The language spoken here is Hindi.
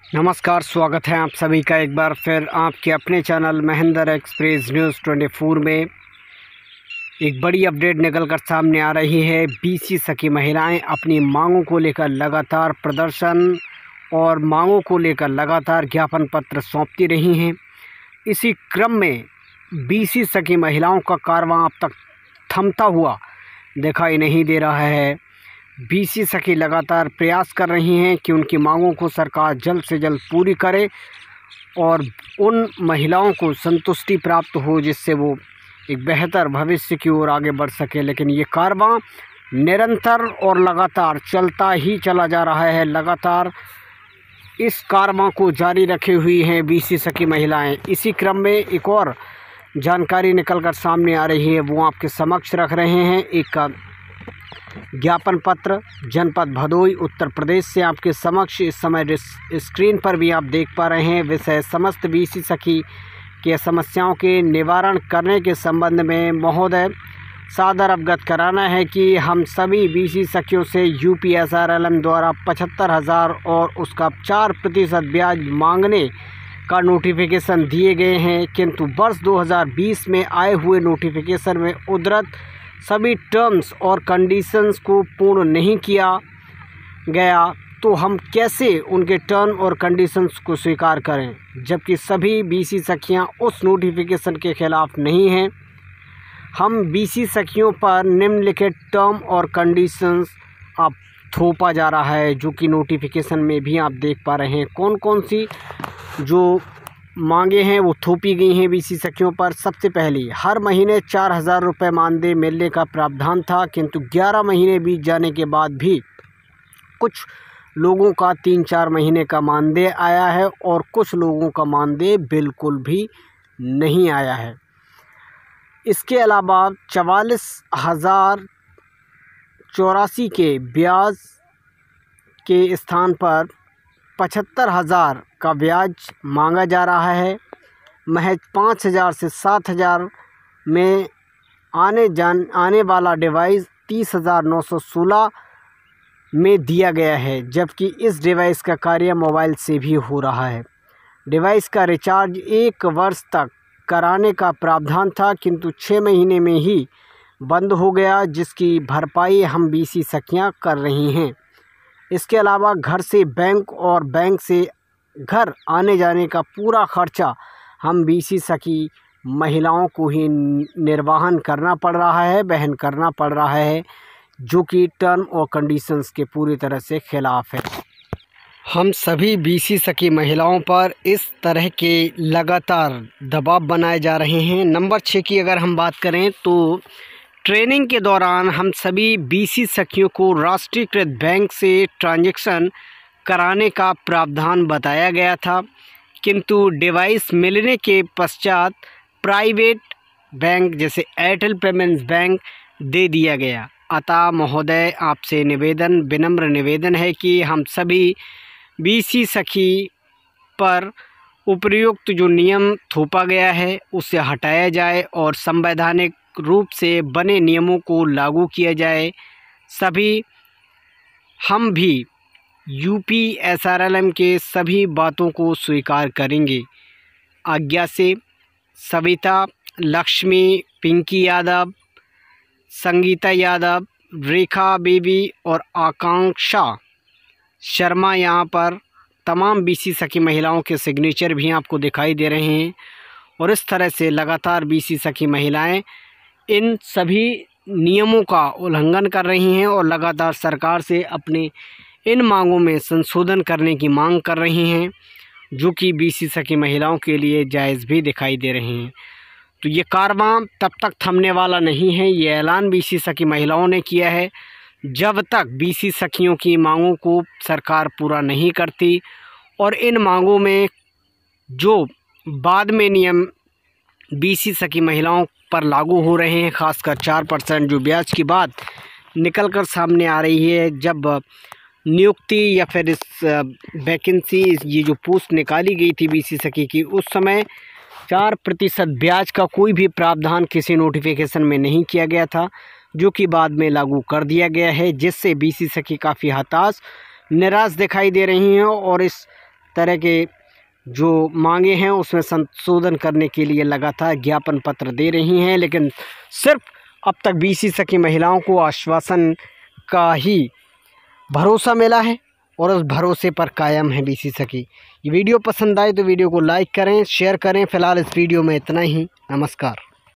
नमस्कार, स्वागत है आप सभी का एक बार फिर आपके अपने चैनल महेंद्र एक्सप्रेस न्यूज़ 24 में। एक बड़ी अपडेट निकल कर सामने आ रही है। बीसी सखी महिलाएं अपनी मांगों को लेकर लगातार प्रदर्शन और मांगों को लेकर लगातार ज्ञापन पत्र सौंपती रही हैं। इसी क्रम में बीसी सखी महिलाओं का कारवां अब तक थमता हुआ दिखाई नहीं दे रहा है। बीसी सखी लगातार प्रयास कर रही हैं कि उनकी मांगों को सरकार जल्द से जल्द पूरी करे और उन महिलाओं को संतुष्टि प्राप्त हो, जिससे वो एक बेहतर भविष्य की ओर आगे बढ़ सके। लेकिन ये कारवां निरंतर और लगातार चलता ही चला जा रहा है। लगातार इस कारवां को जारी रखे हुई हैं बीसी सखी महिलाएं। इसी क्रम में एक और जानकारी निकल कर सामने आ रही है, वो आपके समक्ष रख रहे हैं। एक ज्ञापन पत्र जनपद भदोई उत्तर प्रदेश से आपके समक्ष इस समय स्क्रीन पर भी आप देख पा रहे हैं। विषय समस्त बीसी सखी के समस्याओं के निवारण करने के संबंध में महोदय सादर अवगत कराना है कि हम सभी बीसी सखियों से यूपीएसआरएलएम द्वारा 75,000 और उसका 4% ब्याज मांगने का नोटिफिकेशन दिए गए हैं, किंतु वर्ष 2020 में आए हुए नोटिफिकेशन में उद्धृत सभी टर्म्स और कंडीशंस को पूर्ण नहीं किया गया, तो हम कैसे उनके टर्म और कंडीशंस को स्वीकार करें, जबकि सभी बीसी सखियां उस नोटिफिकेशन के खिलाफ नहीं हैं। हम बीसी सखियों पर निम्नलिखित टर्म और कंडीशंस अब थोपा जा रहा है, जो कि नोटिफिकेशन में भी आप देख पा रहे हैं। कौन कौन सी जो मांगे हैं वो थोपी गई हैं बीसी सखियों पर। सबसे पहली, हर महीने 4,000 रुपये मानदेय मिलने का प्रावधान था, किंतु 11 महीने बीत जाने के बाद भी कुछ लोगों का 3-4 महीने का मानदेय आया है और कुछ लोगों का मानदेय बिल्कुल भी नहीं आया है। इसके अलावा 44,084 के ब्याज के स्थान पर 75,000 का ब्याज मांगा जा रहा है। महज 5,000 से 7,000 में आने वाला डिवाइस 30,916 में दिया गया है, जबकि इस डिवाइस का कार्य मोबाइल से भी हो रहा है। डिवाइस का रिचार्ज 1 वर्ष तक कराने का प्रावधान था, किंतु 6 महीने में ही बंद हो गया, जिसकी भरपाई हम बीसी सखियां कर रही हैं। इसके अलावा घर से बैंक और बैंक से घर आने जाने का पूरा खर्चा हम बीसी सखी महिलाओं को ही निर्वहन करना पड़ रहा है, वहन करना पड़ रहा है, जो कि टर्म और कंडीशंस के पूरी तरह से खिलाफ है। हम सभी बीसी सखी महिलाओं पर इस तरह के लगातार दबाव बनाए जा रहे हैं। नंबर 6 की अगर हम बात करें तो ट्रेनिंग के दौरान हम सभी बीसी सखियों को राष्ट्रीयकृत बैंक से ट्रांजैक्शन कराने का प्रावधान बताया गया था, किंतु डिवाइस मिलने के पश्चात प्राइवेट बैंक जैसे एयरटेल पेमेंट्स बैंक दे दिया गया। अतः महोदय आपसे विनम्र निवेदन है कि हम सभी बीसी सखी पर उपयुक्त जो नियम थोपा गया है उसे हटाया जाए और संवैधानिक रूप से बने नियमों को लागू किया जाए। हम भी यूपीएसआरएलएम के सभी बातों को स्वीकार करेंगे। आज्ञा से सविता, लक्ष्मी, पिंकी यादव, संगीता यादव, रेखा बेबी और आकांक्षा शर्मा। यहाँ पर तमाम बीसी सखी महिलाओं के सिग्नेचर भी आपको दिखाई दे रहे हैं और इस तरह से लगातार बीसी सखी महिलाएं इन सभी नियमों का उल्लंघन कर रही हैं और लगातार सरकार से अपने इन मांगों में संशोधन करने की मांग कर रही हैं, जो कि बीसी सखी महिलाओं के लिए जायज़ भी दिखाई दे रहे हैं। तो ये कारवां तब तक थमने वाला नहीं है। ये ऐलान बीसी सखी महिलाओं ने किया है, जब तक बीसी सखियों की मांगों को सरकार पूरा नहीं करती और इन मांगों में जो बाद में नियम बीसी सखी महिलाओं पर लागू हो रहे हैं, खासकर 4% जो ब्याज की बात निकल कर सामने आ रही है। जब नियुक्ति या फिर इस वैकेंसी ये जो पोस्ट निकाली गई थी बीसी सखी की, उस समय 4% ब्याज का कोई भी प्रावधान किसी नोटिफिकेशन में नहीं किया गया था, जो कि बाद में लागू कर दिया गया है, जिससे बीसी सखी काफ़ी हताश निराश दिखाई दे रही हैं और इस तरह के जो मांगे हैं उसमें संशोधन करने के लिए लगातार ज्ञापन पत्र दे रही हैं, लेकिन सिर्फ अब तक बीसी सखी महिलाओं को आश्वासन का ही भरोसा मिला है और उस भरोसे पर कायम है बीसी सखी। ये वीडियो पसंद आए तो वीडियो को लाइक करें, शेयर करें। फ़िलहाल इस वीडियो में इतना ही। नमस्कार।